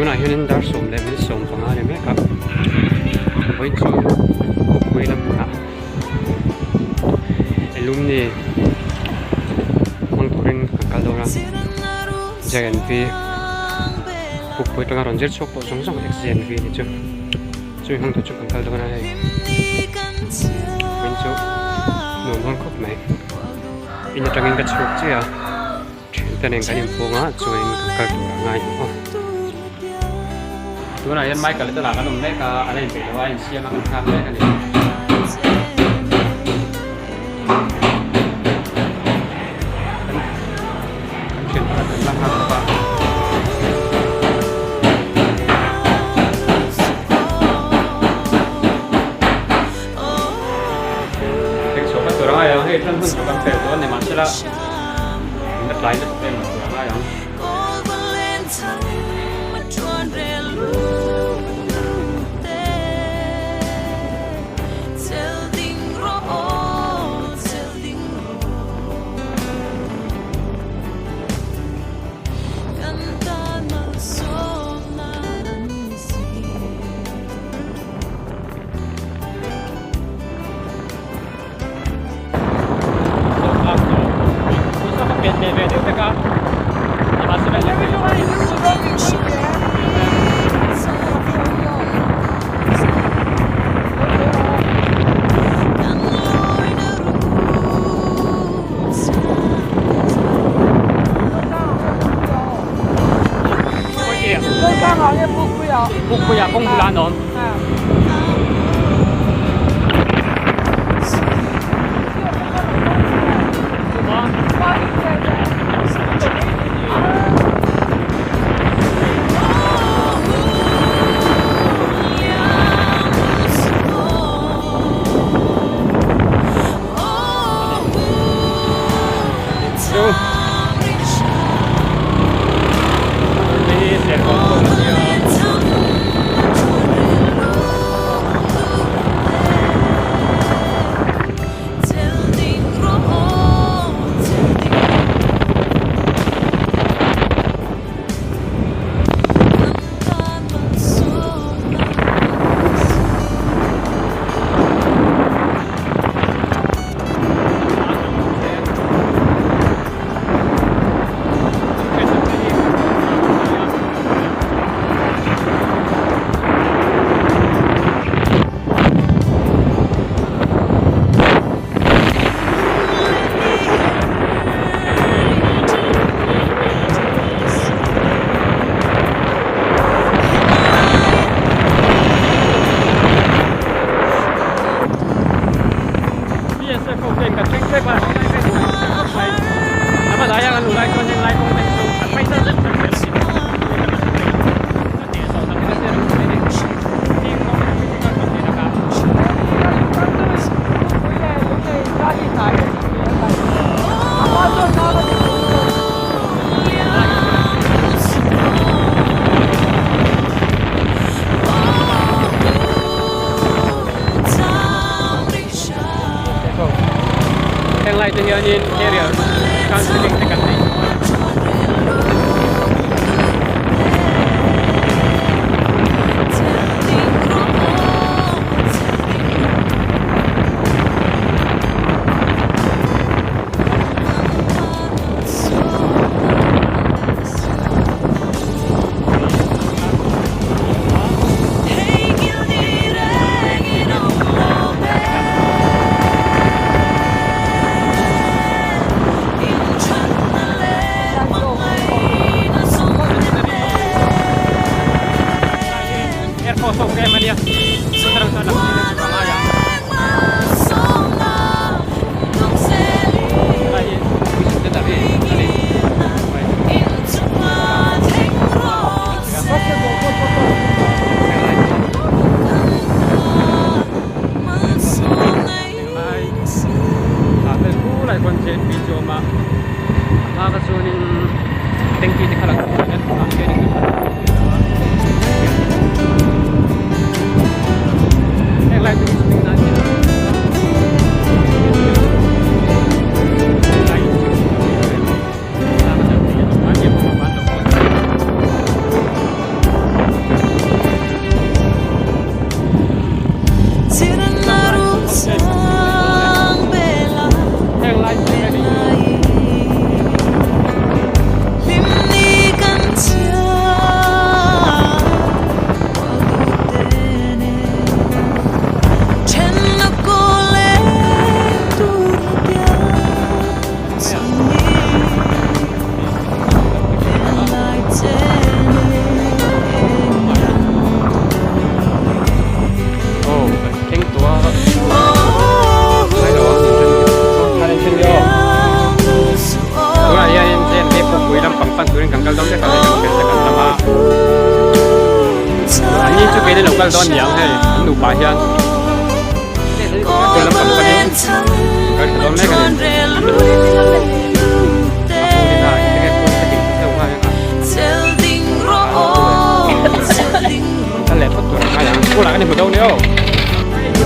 tunah hianin dar som le mil som panga le mek a voi chu pui lam puna alumni mang turin kal dora jagan vi pui tanga ronjer chok to song song xen vi ni chu chu hang to chu kal dora ai win chu no mon khop mai in tangin ka chok chia ten en kanin ponga chuin ka ngai ho tunah hian mai kal tala kanum le ka alen pe wa in siam kan khak le kan ni chen pa tan la ha pa tek so ka tura ya he tan hun ka pe to ne ma chela na tlai le pe ma tura ya不呀，公布蓝龙。Like to hear in area, counseling the country. Channel cái đây là cái đón nhàng hay đủ bà hiền tôi làm cầm cái đấy cái đón lấy cái này cái lẽ phát tuổi cái này cô là cái này một đâu nữa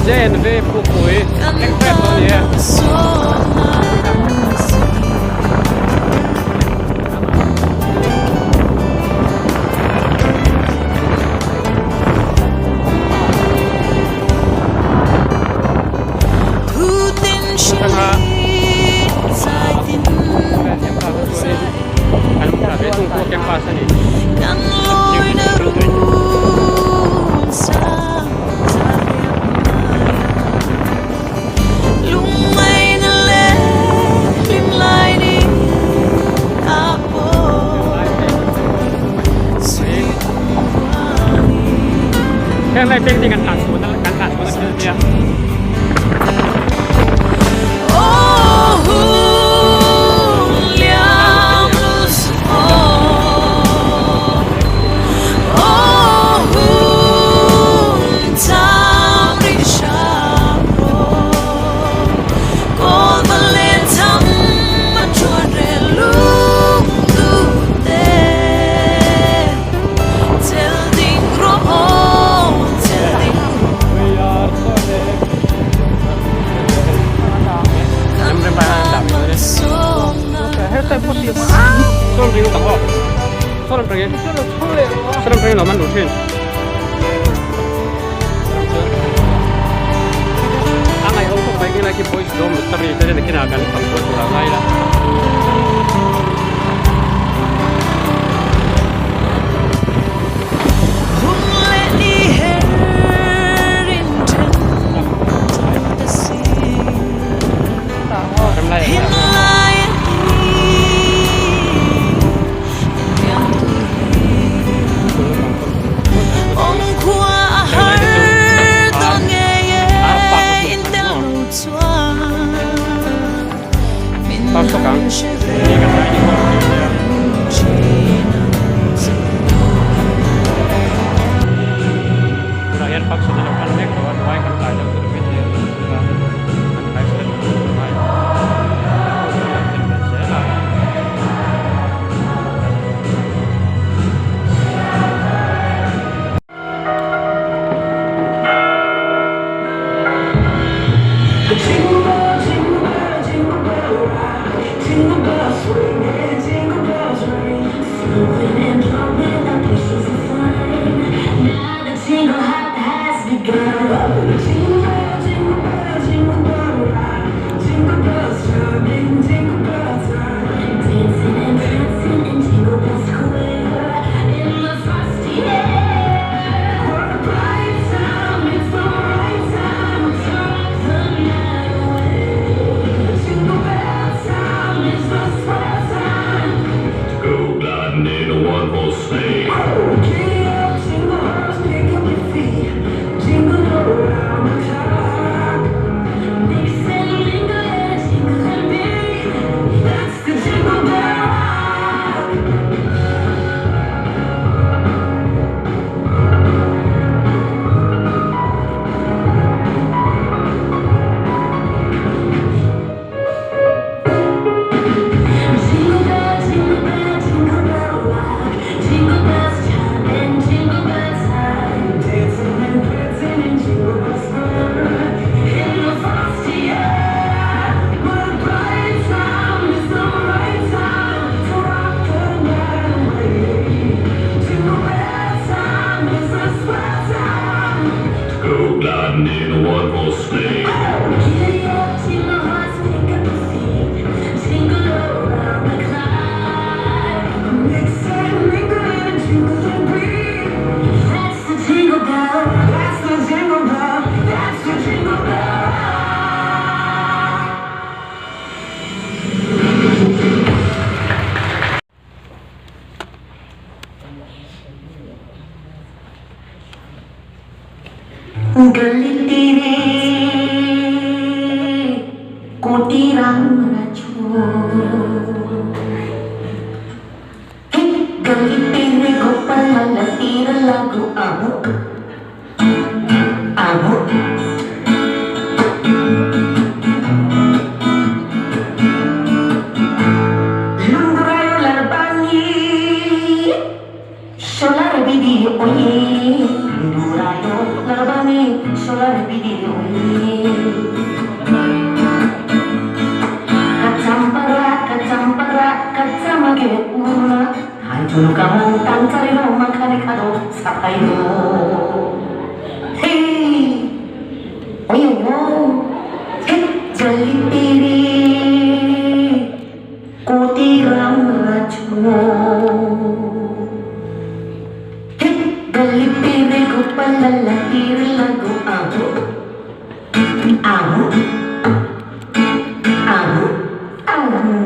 dễ nó về phụ cuối anh phép thôi nhé cái nàyเป็นการตัดส่วนนั้นการตัดส่วนนั้นคือเนี่ยSono preso da qua. Sono preso da mano trên. Anh này không phải cái này cái voice dom tất nhiên thế nên cái nào cần phải của là ngay là. Pasok ang hindi ka tayo Pero yan pag sa nalaw kanek, kawai kan tayo sa lupit niya. Ang tayo sa lupit niya. जली तेरी कोटी राम राजो गली तेरे गोपाल लकीर लगो आमो आमो आमो आमो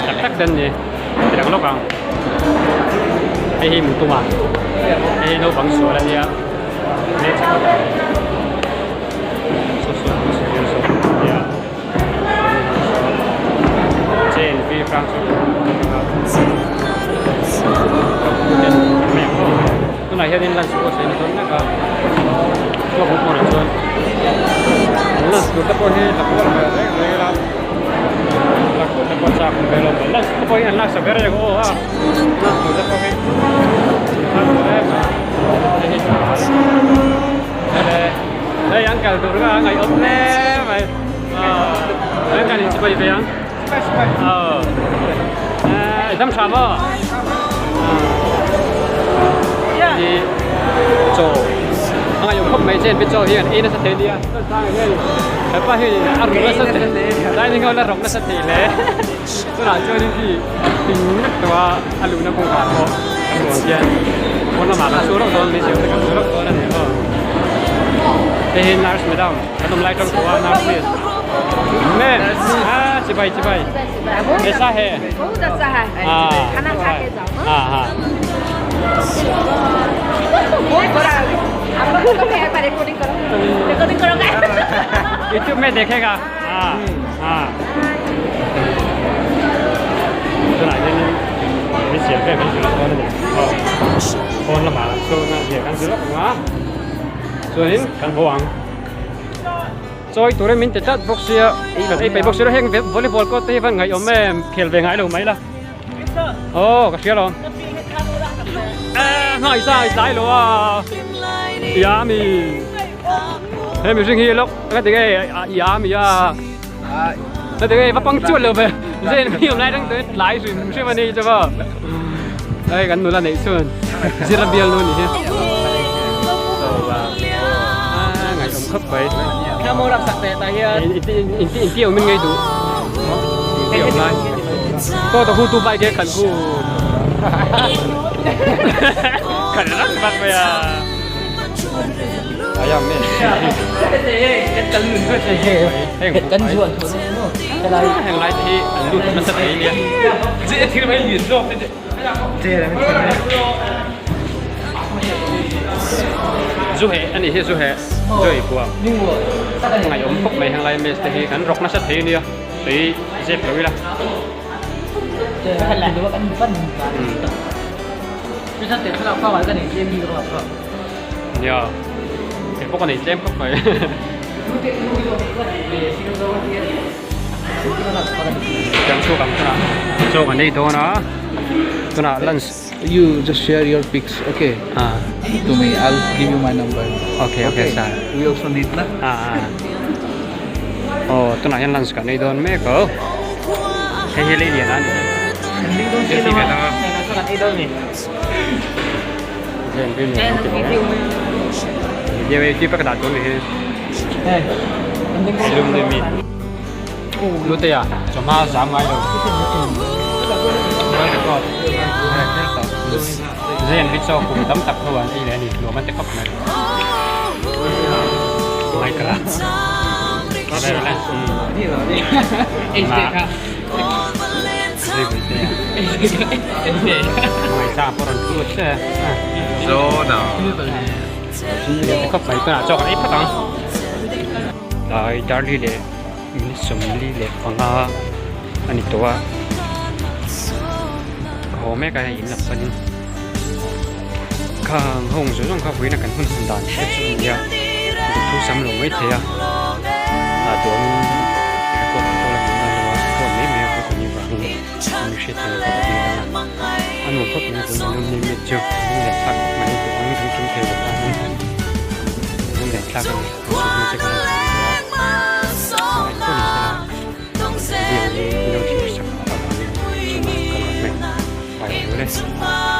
tắc chân gì thì đang lúc không hay hi mình tung à hay nó bằng sủa là gì á nên chắc là sủa yeah trên phi France cái này hiện nay là sủa sẽ nó nó có nó cũng còn hơn nó sủa tập hơi là cũng là đấy là la cosa con quello là poi là sapere che oh ah no cosa poi đây ăn cả đồ ra ngày ốm nè mày đây cái gì chỉ bay về ăn đâm chạm à đi chỗ anh dùng không mấy trên bên chỗ hiện in nó sẽ thế đi à cái bao nhiêu ăn nó sẽ thế đây nên gọi là rộng nó sẽ thế này tôi nói cho đi thì tính nhất là ăn lúa nó cũng cả thôi ăn lúa kia con nó mà nó số lượng to mấy triệu thì cái số lượng to là thế thôi thế hiện nay mới đâu cái tôm lai trong của nó biết mẹ chỉ bay để sao hè YouTube में देखेगा हाँ तो ना ये ये写पे很喜欢的คนละมาโซนเดียวกันสิลูกนะส่วนนี้กันหัวงจอยตัวเรมินจะจัดบ็อกเซียไปบ็อกเซียแห้งวอลเลย์บอลก็ที่วันไงอมแม่เขียนไปไงรู้ไหมล่ะโอ้ก็เชียร์หรอง่ายใช่หรอยามีเฮ้ยมีสิ่งที่ลูกก็ถึงไอ้ยามีก็ถึงไอ้ว่าปังจุดเลยไปเช่นมีอะไรตั้งแต่หลายสิ่งใช่ไหมนี่ใช่ป่ะไอ้กันนู่นละไหนส่วนซิราเบียลนู่นนี่ไงอมคับไปถ้าโมรับสักแต่ตายอินที่มันไงดูอินที่ออนไลน์ก็ต้องคู่ตัวไปแค่ขันคู่ขันรักมากไปอ่ะayam ni. Kan lun ke saya. Kan jual tu. Yang lainที่ลนมันสะเทียนเจ๊ที่ไม่ยืนรอบนี่เจ๊อะไรจูเฮอันนี้จูเฮจูอีกว่าไงอมพกไปทางไรเมสที่กันรกน่าสะเทียนเนี่ยตีเจ็บเลยล่ะเจ๊ขันแหลกหรือว่ากันปั้นไม่ใช่เตะถ้าเราเข้าไว้กันอย่างเกมดีตลอดก็เนี่ยพวกนี้เจ็บพวกไปยังสู้กันนะสู้กันนี่ตัวนะตัวนะลันส์ You just share your pics, okay? To me, I'll give you my number. Okay, sir. We also need na. Oh, tu nak yang lans kan ni don me ko. Hei dia lah ni. Dia tiga tengah. Nak idol ni. Dia dia pakai datuk ni. Belum ni. Lu tu ya, cuma sama aja. Riêng cái sau cùng tấm tập thôi anh này lúaมันจะครบไหมไม่กระก็ได้แล้วนี่เหรอนี่เอ็นเจค่ะรีบไปเตะไม่ทราบเพราะเราพูดใช่โซ่เนาะเดี๋ยวจะครบไหมก็น่าจอกไอ้พัดตังได้ดาร์ลี่เลยมีสมลี่เลยของเราอันนี้ตัวเขาแม่ก็ยินหลับกันข้างห้องส่วนข้าวปุ๋ยนักการหุ่นสันดานเช็ดจุนยาทุกสำรวจไม่เทียตัวมันก็ตัวละมันเลยว่าคนนี้ไม่เอาคนนี้ว่ามีเช็ดตัวก็ดีแล้วอันนู้นก็มีตัวนึงมีเจ้าต้องแหลกทักมันนี่ตัวนี้ทั้งชิ้นเทเลยต้องแหลกทักกันสุดมันจะกันเดี๋ยวนี้เราที่สักประมาณนี้จุดนั้นก็ไม่ไปเลย